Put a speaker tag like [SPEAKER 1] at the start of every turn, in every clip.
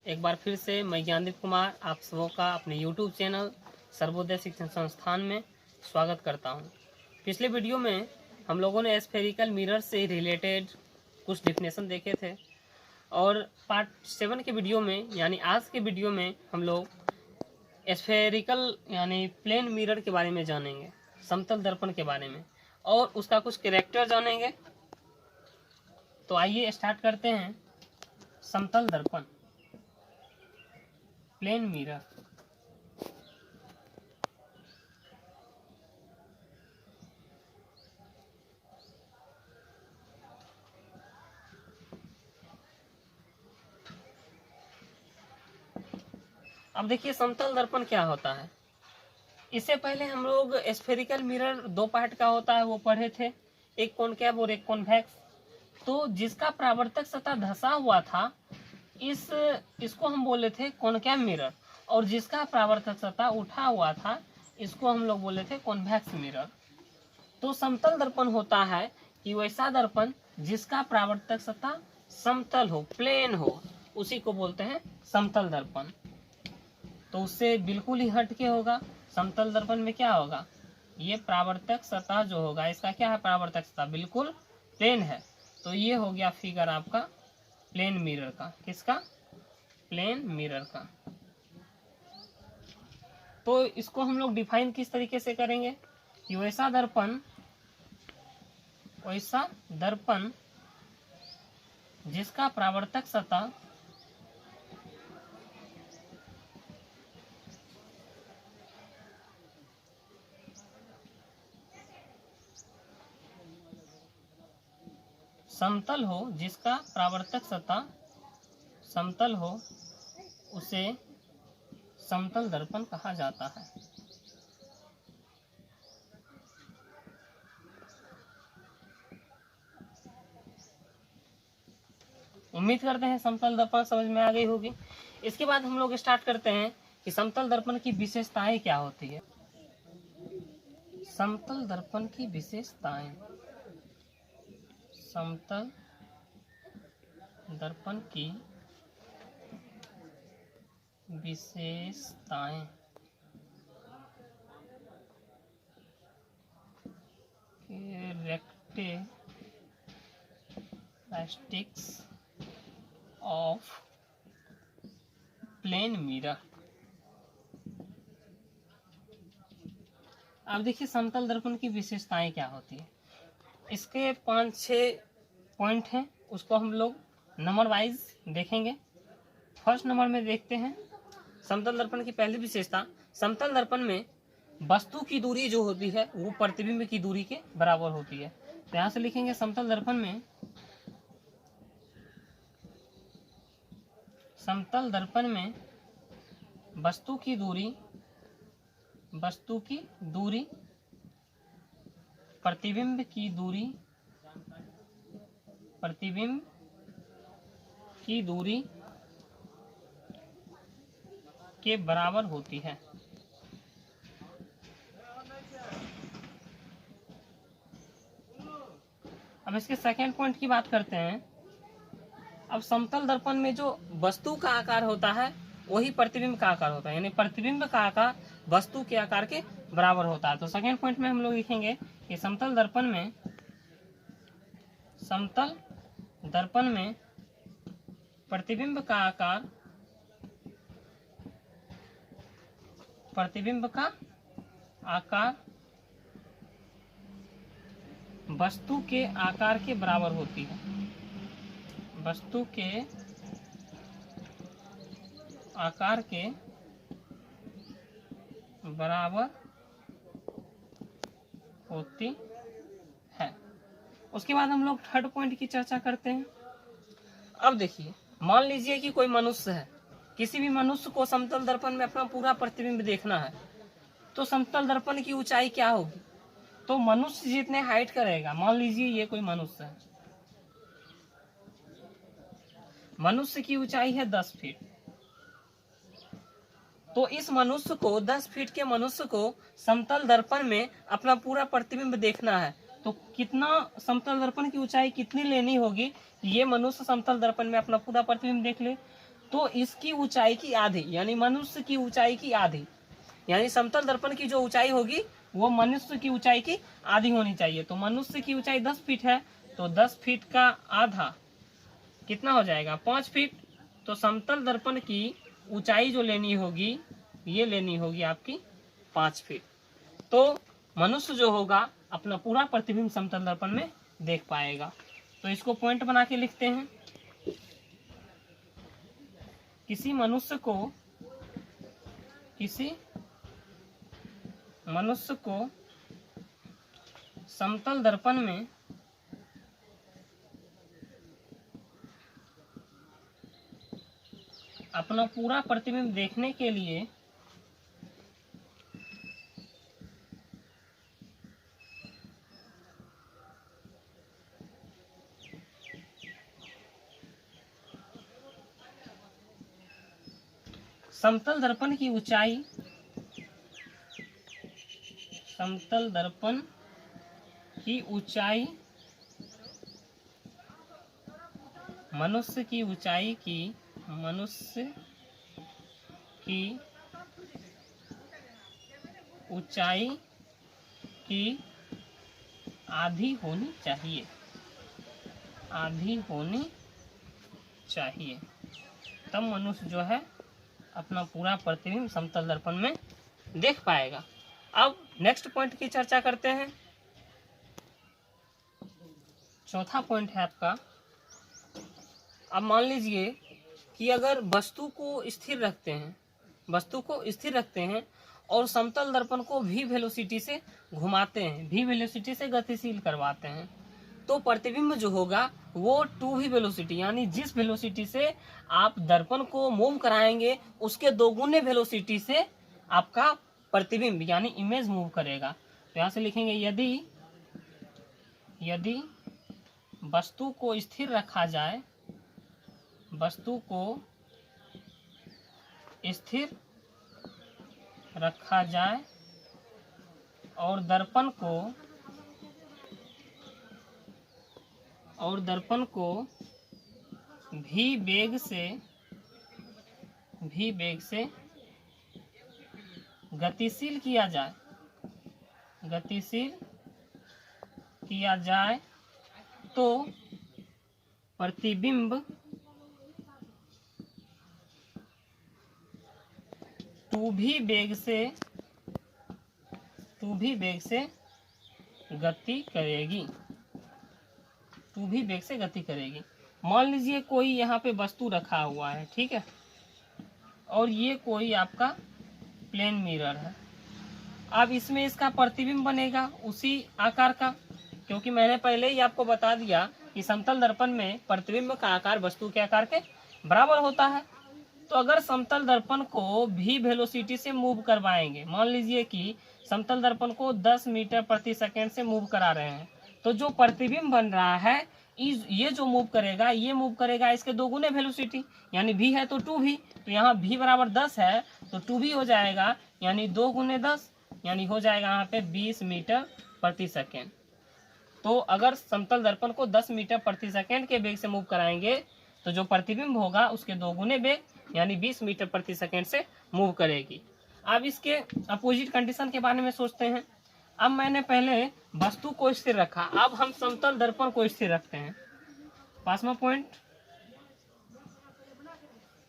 [SPEAKER 1] एक बार फिर से मैं ज्ञानदीप कुमार आप सबों का अपने YouTube चैनल सर्वोदय शिक्षण संस्थान में स्वागत करता हूं। पिछले वीडियो में हम लोगों ने स्फेरिकल मिरर से रिलेटेड कुछ डिफिनेशन देखे थे और पार्ट 7 के वीडियो में यानी आज के वीडियो में हम लोग स्फेरिकल यानी प्लेन मिरर के बारे में जानेंगे, समतल दर्पण के बारे में और उसका कुछ कैरेक्टर जानेंगे। तो आइए स्टार्ट करते हैं। समतल दर्पण प्लेन मिरर। अब देखिए समतल दर्पण क्या होता है। इससे पहले हम लोग स्फेरिकल मिरर दो पार्ट का होता है वो पढ़े थे, एक कॉनकेव और एक कॉन्वेक्स। तो जिसका परावर्तक सतह धंसा हुआ था इसको हम बोले थे कॉनकेव मिरर, और जिसका परावर्तक सतह उठा हुआ था इसको हम लोग बोले थे कॉन्वेक्स मिरर। तो समतल दर्पण होता है कि वैसा दर्पण जिसका परावर्तक सतह समतल हो, प्लेन हो, उसी को बोलते हैं समतल दर्पण। तो उससे बिल्कुल ही हट के होगा। समतल दर्पण में क्या होगा, ये परावर्तक सतह जो होगा इसका क्या है, परावर्तक सतह बिल्कुल प्लेन है। तो ये हो गया फिगर आपका प्लेन मिरर का। किसका? प्लेन मिरर का। तो इसको हम लोग डिफाइन किस तरीके से करेंगे कि वैसा दर्पण जिसका परावर्तक सतह समतल हो, जिसका परावर्तक सतह समतल हो, उसे समतल दर्पण कहा जाता है। उम्मीद करते हैं समतल दर्पण समझ में आ गई होगी। इसके बाद हम लोग स्टार्ट करते हैं कि समतल दर्पण की विशेषताएं क्या होती है। समतल दर्पण की विशेषताएं, समतल दर्पण की विशेषताएं। Characteristics of plane mirror. अब देखिए समतल दर्पण की विशेषताएं क्या होती है। इसके 5-6 पॉइंट हैं, उसको हम लोग नंबर वाइज देखेंगे। फर्स्ट नंबर में देखते हैं समतल दर्पण की पहली विशेषता। समतल दर्पण में वस्तु की दूरी जो होती है वो प्रतिबिंब की दूरी के बराबर होती है। तो यहाँ से लिखेंगे समतल दर्पण में वस्तु की दूरी प्रतिबिंब की दूरी के बराबर होती है। अब इसके सेकेंड पॉइंट की बात करते हैं। अब समतल दर्पण में जो वस्तु का आकार होता है वही प्रतिबिंब का आकार होता है, यानी प्रतिबिंब का आकार वस्तु के आकार के बराबर होता है। तो सेकेंड पॉइंट में हम लोग लिखेंगे कि समतल दर्पण में प्रतिबिंब का आकार वस्तु के आकार के बराबर होती है। वस्तु के आकार के बराबर होती है। उसके बाद हम लोग थर्ड पॉइंट की चर्चा करते हैं। अब देखिए, मान लीजिए कि कोई मनुष्य है, किसी भी मनुष्य को समतल दर्पण में अपना पूरा प्रतिबिंब देखना है, तो समतल दर्पण की ऊंचाई क्या होगी। तो मनुष्य जितने हाइट का रहेगा, मान लीजिए ये कोई मनुष्य है, मनुष्य की ऊंचाई है 10 फीट। तो इस मनुष्य को 10 फीट के मनुष्य को समतल दर्पण में अपना पूरा प्रतिबिंब देखना है, तो कितना समतल दर्पण की ऊंचाई कितनी लेनी होगी, ये मनुष्य समतल दर्पण में अपना पूरा प्रतिबिंब देख ले। तो इसकी ऊंचाई की आधी, यानी मनुष्य की ऊंचाई की आधी, यानी समतल दर्पण की जो ऊंचाई होगी वो मनुष्य की ऊंचाई की आधी होनी चाहिए। तो मनुष्य की ऊंचाई 10 फीट है, तो 10 फीट का आधा कितना हो जाएगा, 5 फीट। तो समतल दर्पण की ऊंचाई जो लेनी होगी, ये लेनी होगी आपकी 5 फीट। तो मनुष्य जो होगा अपना पूरा प्रतिबिंब समतल दर्पण में देख पाएगा। तो इसको पॉइंट बना के लिखते हैं। किसी मनुष्य को समतल दर्पण में अपना पूरा प्रतिबिंब देखने के लिए समतल दर्पण की ऊंचाई, समतल दर्पण की ऊंचाई मनुष्य की ऊंचाई की आधी होनी चाहिए, तब मनुष्य जो है अपना पूरा प्रतिबिंब समतल दर्पण में देख पाएगा। अब नेक्स्ट पॉइंट की चर्चा करते हैं। चौथा पॉइंट है आपका, अब मान लीजिए कि अगर वस्तु को स्थिर रखते हैं और समतल दर्पण को v वेलोसिटी से घुमाते हैं, v वेलोसिटी से गतिशील करवाते हैं, तो प्रतिबिंब जो होगा वो 2v वेलोसिटी, यानी जिस वेलोसिटी से आप दर्पण को मूव कराएंगे उसके 2 गुने वेलोसिटी से आपका प्रतिबिंब यानी इमेज मूव करेगा। तो यहाँ से लिखेंगे यदि वस्तु को स्थिर रखा जाए, और दर्पण को भी वेग से गतिशील किया जाए तो प्रतिबिंब 2v वेग से गति करेगी। मान लीजिए कोई यहाँ पे वस्तु रखा हुआ है, ठीक है, और ये कोई आपका प्लेन मिरर है। अब इसमें इसका प्रतिबिंब बनेगा उसी आकार का, क्योंकि मैंने पहले ही आपको बता दिया कि समतल दर्पण में प्रतिबिंब का आकार वस्तु के आकार के बराबर होता है। तो अगर समतल दर्पण को v वेलोसिटी से मूव करवाएंगे, मान लीजिए कि समतल दर्पण को 10 मीटर प्रति सेकेंड से मूव करा रहे हैं, तो जो प्रतिबिंब बन रहा है ये जो मूव करेगा इसके 2 गुने वेलोसिटी, यानी v है तो 2v, तो यहाँ v बराबर 10 है तो 2v हो जाएगा, यानी 2 गुने 10, यानी हो जाएगा यहाँ पे 20 मीटर प्रति सेकेंड। तो अगर समतल दर्पण को 10 मीटर प्रति सेकेंड के वेग से मूव कराएंगे तो जो प्रतिबिंब होगा उसके 2 गुने वेग यानी 20 मीटर प्रति सेकेंड से मूव करेगी। अब इसके अपोजिट कंडीशन के बारे में सोचते हैं। अब मैंने पहले वस्तु को स्थिर रखा, अब हम समतल दर्पण को स्थिर रखते हैं। 5वां पॉइंट,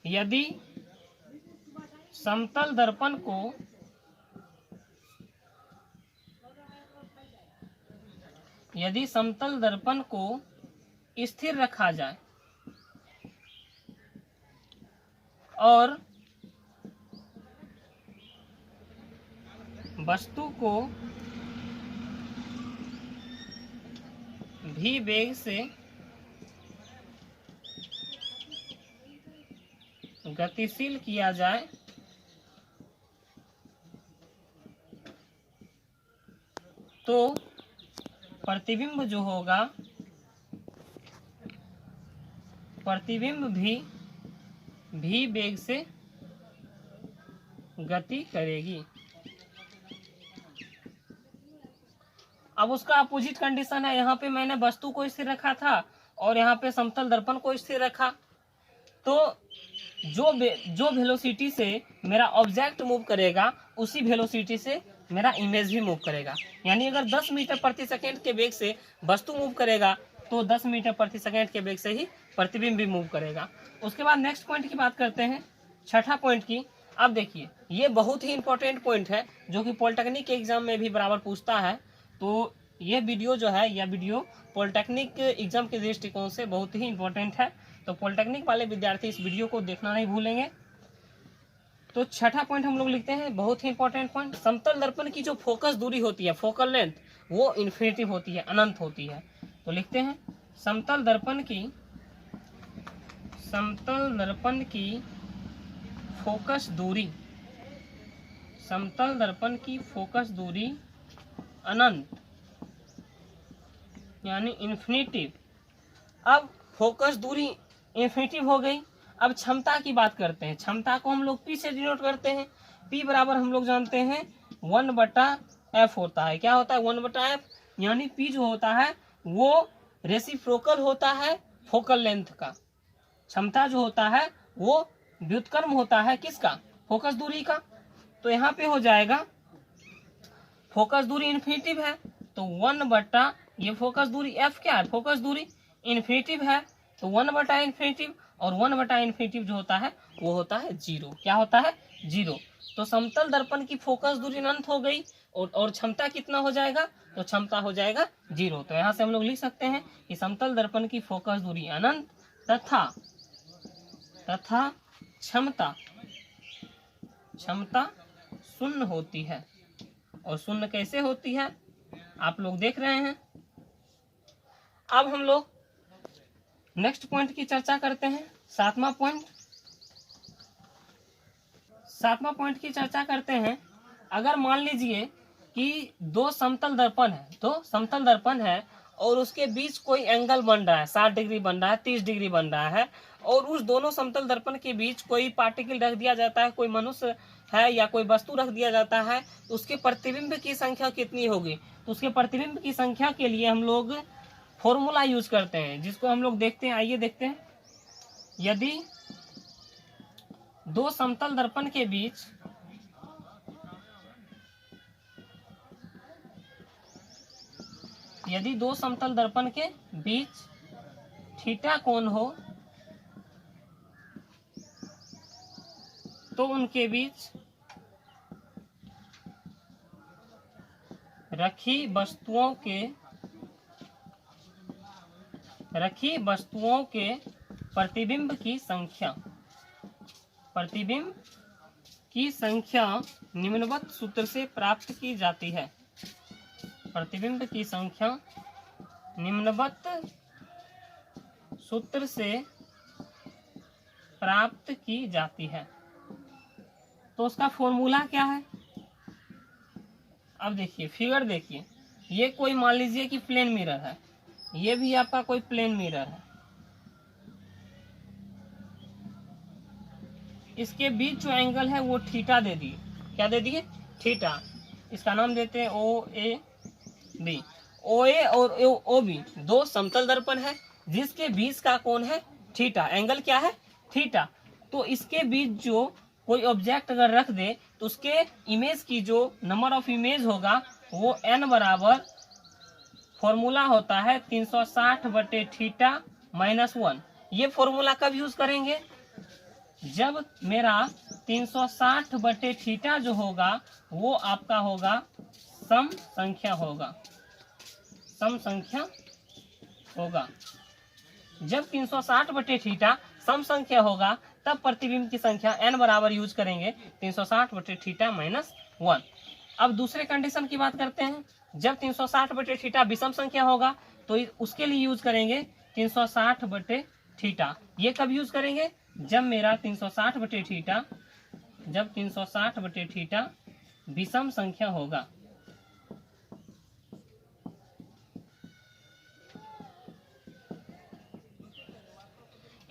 [SPEAKER 1] यदि समतल दर्पण को स्थिर रखा जाए और वस्तु को भी वेग से गतिशील किया जाए तो प्रतिबिंब जो होगा, प्रतिबिंब भी वेग से गति करेगी। अब उसका अपोजिट कंडीशन है, यहाँ पे मैंने वस्तु को स्थिर रखा था और यहाँ पे समतल दर्पण को स्थिर रखा, तो जो वेलोसिटी से मेरा ऑब्जेक्ट मूव करेगा उसी वेलोसिटी से मेरा इमेज भी मूव करेगा। यानी अगर 10 मीटर प्रति सेकेंड के वेग से वस्तु मूव करेगा तो 10 मीटर प्रति सेकेंड के वेग से ही प्रतिबिंब भी मूव करेगा। उसके बाद नेक्स्ट पॉइंट की बात करते हैं, छठा पॉइंट की। अब देखिए ये बहुत ही इंपॉर्टेंट पॉइंट है जो कि पॉलिटेक्निक के एग्जाम में भी बराबर पूछता है। तो ये वीडियो जो है, यह वीडियो पॉलिटेक्निक एग्जाम के दृष्टिकोण से बहुत ही इंपॉर्टेंट है। तो पॉलिटेक्निक वाले विद्यार्थी इस वीडियो को देखना नहीं भूलेंगे। तो छठा पॉइंट हम लोग लिखते हैं, बहुत ही इंपॉर्टेंट पॉइंट, समतल दर्पण की जो फोकस दूरी होती है, फोकल लेंथ, वो इन्फिनिटिव होती है, अनंत होती है। तो लिखते हैं समतल दर्पण की फोकस दूरी, समतल दर्पण की फोकस दूरी अनंत यानी इन्फिनिटिव। अब फोकस दूरी इन्फिनिटिव हो गई। अब क्षमता की बात करते हैं। क्षमता को हम लोग P से डिनोट करते हैं। P बराबर हम लोग जानते हैं 1/f होता है। क्या होता है 1/f? यानी P जो होता है वो रेसिप्रोकल होता है फोकल लेंथ का। क्षमता जो होता है वो व्युत्क्रम होता है किसका? फोकस दूरी का। तो यहाँ पे हो जाएगा, फोकस दूरी इन्फिनिटिव है तो 1/, ये फोकस दूरी f क्या है? फोकस दूरी इन्फिनिटिव है तो 1/इन्फिनिटिव, और 1/इन्फिनिटिव जो होता है वो होता है 0। क्या होता है? 0। तो समतल दर्पण की फोकस दूरी अनंत हो गई और क्षमता कितना हो जाएगा? तो क्षमता हो जाएगा 0। तो यहाँ से हम लोग लिख सकते हैं कि समतल दर्पण की फोकस दूरी अनंत तथा क्षमता शून्य होती है। और शून्य कैसे होती है आप लोग देख रहे हैं। अब हम लोग नेक्स्ट पॉइंट की चर्चा करते हैं, सातवां पॉइंट की चर्चा करते हैं। अगर मान लीजिए कि दो समतल दर्पण है और उसके बीच कोई एंगल बन रहा है, 60 डिग्री बन रहा है, 30 डिग्री बन रहा है, और उस दोनों समतल दर्पण के बीच कोई पार्टिकल रख दिया जाता है, कोई मनुष्य है या कोई वस्तु रख दिया जाता है, तो उसके प्रतिबिंब की संख्या कितनी होगी? तो उसके प्रतिबिंब की संख्या के लिए हम लोग फॉर्मूला यूज करते हैं, जिसको हम लोग देखते हैं। आइए देखते हैं। यदि दो समतल दर्पण के बीच थीटा कोण हो तो उनके बीच रखी वस्तुओं के प्रतिबिंब की संख्या निम्नवत सूत्र से प्राप्त की जाती है। प्रतिबिंब की संख्या निम्नवत सूत्र से प्राप्त की जाती है। तो उसका फॉर्मूला क्या है? अब देखिए, फिगर देखिए, ये कोई मान लीजिए कि प्लेन मिरर है, ये भी आपका कोई प्लेन मिरर है। इसके बीच जो एंगल है वो थीटा दे दिए। क्या दे दिए? थीटा। इसका नाम देते हैं OAB। OA और OB दो समतल दर्पण है जिसके बीच का कोण है थीटा। एंगल क्या है? थीटा। तो इसके बीच जो कोई ऑब्जेक्ट अगर रख दे तो उसके इमेज की जो नंबर ऑफ इमेज होगा वो n बराबर, फॉर्मूला होता है 360/θ - 1। ये फॉर्मूला कब यूज करेंगे? जब मेरा 360/θ जो होगा वो आपका होगा सम संख्या होगा। जब 360/θ सम संख्या होगा तब प्रतिबिंब की संख्या n बराबर यूज करेंगे 360/θ - 1। अब दूसरे कंडीशन की बात करते हैं। जब 360/θ विषम संख्या होगा तो उसके लिए यूज करेंगे 360/θ। ये कब यूज करेंगे? जब मेरा 360/θ विषम संख्या होगा।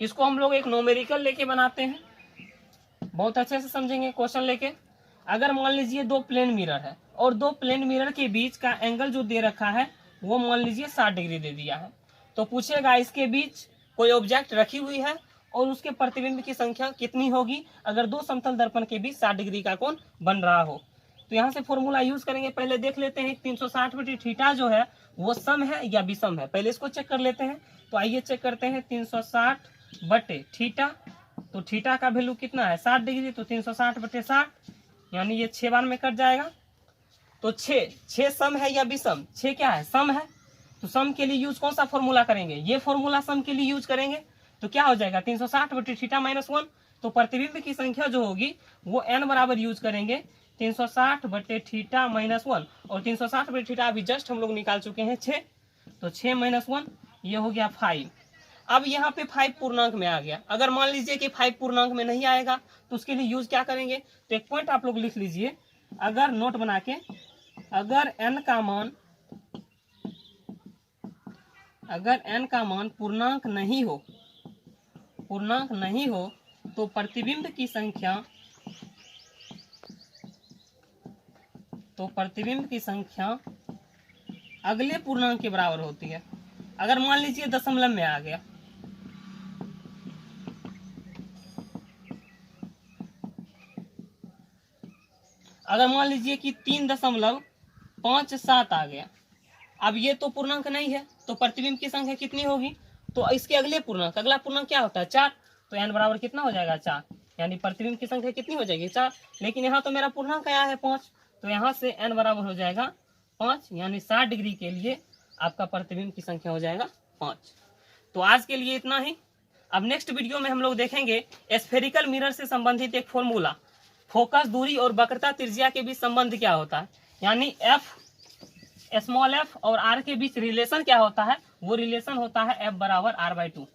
[SPEAKER 1] इसको हम लोग एक न्यूमेरिकल लेके बनाते हैं, बहुत अच्छे से समझेंगे क्वेश्चन लेके। अगर मान लीजिए दो प्लेन मिरर है और दो प्लेन मिरर के बीच का एंगल जो दे रखा है वो मान लीजिए 60 डिग्री दे दिया है, तो पूछेगा इसके बीच कोई ऑब्जेक्ट रखी हुई है और उसके प्रतिबिंब की संख्या कितनी होगी अगर दो समतल दर्पण के बीच 60 डिग्री का कोण बन रहा हो। तो यहाँ से फॉर्मूला यूज करेंगे। पहले देख लेते हैं 360 बटे थीटा जो है वो सम है या विषम है, पहले इसको चेक कर लेते हैं। तो आइए चेक करते हैं 360 बटे थीटा, तो थीटा का वैल्यू कितना है 60 डिग्री, तो 360 बटे 60 यानी ये 6 बार में कट जाएगा। तो 6 सम है या विषम, 6 क्या है सम है। तो सम के लिए यूज कौन सा फॉर्मूला करेंगे, ये फॉर्मूला सम के लिए यूज करेंगे। तो क्या हो जाएगा 360 बटे थीटा माइनस 1, तो प्रतिबिंब की संख्या जो होगी वो n बराबर यूज करेंगे 360 बटे थीटा माइनस 1, और 360 बटे थीटा अभी जस्ट हम लोग निकाल चुके हैं 6, तो 6 माइनस 1 ये हो गया 5। अब यहाँ पे 5 पूर्णांक में आ गया। अगर मान लीजिए कि 5 पूर्णांक में नहीं आएगा तो उसके लिए यूज क्या करेंगे, तो एक पॉइंट आप लोग लिख लीजिए, अगर नोट बना के, अगर n का मान पूर्णांक नहीं हो तो प्रतिबिंब की संख्या अगले पूर्णांक के बराबर होती है। अगर मान लीजिए दशमलव में आ गया, अगर मान लीजिए कि 3.57 आ गया, अब ये तो पूर्णांक नहीं है तो प्रतिबिंब की संख्या कितनी होगी, तो इसके अगला पूर्णांक क्या होता है 4, तो n बराबर कितना हो जाएगा 4, यानी प्रतिबिंब की संख्या कितनी हो जाएगी 4। लेकिन यहाँ तो मेरा पूर्णांक आया है 5, तो यहाँ से n बराबर हो जाएगा 5, यानी 60 डिग्री के लिए आपका प्रतिबिंब की संख्या हो जाएगा 5। तो आज के लिए इतना ही। अब नेक्स्ट वीडियो में हम लोग देखेंगे स्फेरिकल मिरर से संबंधित एक फॉर्मूला, फोकस दूरी और वक्रता त्रिज्या के बीच संबंध क्या होता है, यानी स्मॉल f और r के बीच रिलेशन क्या होता है, वो रिलेशन होता है f बराबर r/2,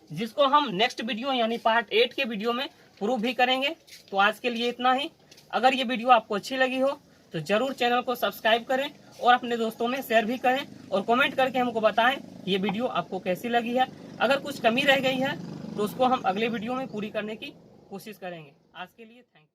[SPEAKER 1] जिसको हम नेक्स्ट वीडियो यानी पार्ट 8 के वीडियो में प्रूव भी करेंगे। तो आज के लिए इतना ही। अगर ये वीडियो आपको अच्छी लगी हो तो जरूर चैनल को सब्सक्राइब करें और अपने दोस्तों में शेयर भी करें, और कमेंट करके हमको बताएं ये वीडियो आपको कैसी लगी है। अगर कुछ कमी रह गई है तो उसको हम अगले वीडियो में पूरी करने की कोशिश करेंगे। आज के लिए थैंक यू।